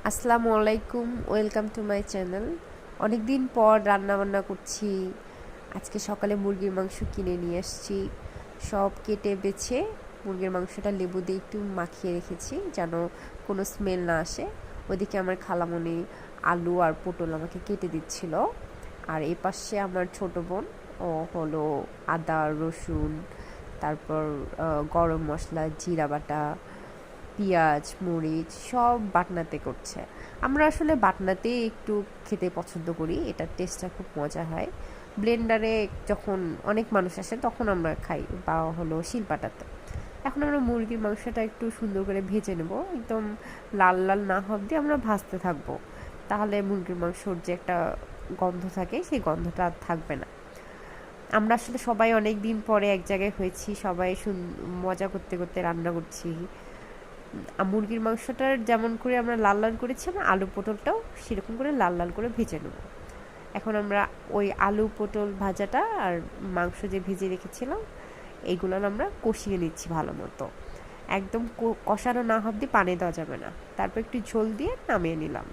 আসসালামু আলাইকুম, welcome to my channel. অনেক দিন পর রান্না বান্না করছি। আজকে সকালে মুরগির মাংস কিনে নিয়ে আসছি। সব কেটে বেছে মুরগির মাংসটা লেবু দিয়ে একটু মাখিয়ে রেখেছি যেন কোনো স্মেল না আসে। ওদিকে আমার খালামণি আলু আর পটল আমাকে কেটে দিচ্ছিল। আর এই পাশে আমার ছোট বোন ও হলো আদা রসুন, তারপর গরম মশলা, জিরা বাটা, পেঁয়াজ মরিচ সব বাটনাতে করছে। আমরা আসলে বাটনাতেই একটু খেতে পছন্দ করি, এটার টেস্টটা খুব মজা হয়। ব্লেন্ডারে যখন অনেক মানুষ আসে তখন আমরা খাই, বা হলো শিলপাটাতে। এখন আমরা মুরগির মাংসটা একটু সুন্দর করে ভেজে নেব, একদম লাল লাল না হওয়া অবধি আমরা ভাজতে থাকবো। তাহলে মুরগির মাংসর যে একটা গন্ধ থাকে সেই গন্ধটা আর থাকবে না। আমরা আসলে সবাই অনেক দিন পরে এক জায়গায় হয়েছি, সবাই মজা করতে করতে রান্না করছি। মুরগির মাংসটার যেমন করে আমরা লাল লাল করেছি, আমরা আলু পটলটাও সেরকম করে লাল লাল করে ভেজে নেব। এখন আমরা ওই আলু পটল ভাজাটা আর মাংস যে ভেজে রেখেছিলাম এইগুলো আমরা কষিয়ে নিচ্ছি ভালো মতো। একদম কষানো না অবধি পানি দেওয়া যাবে না। তারপর একটু ঝোল দিয়ে নামিয়ে নিলাম।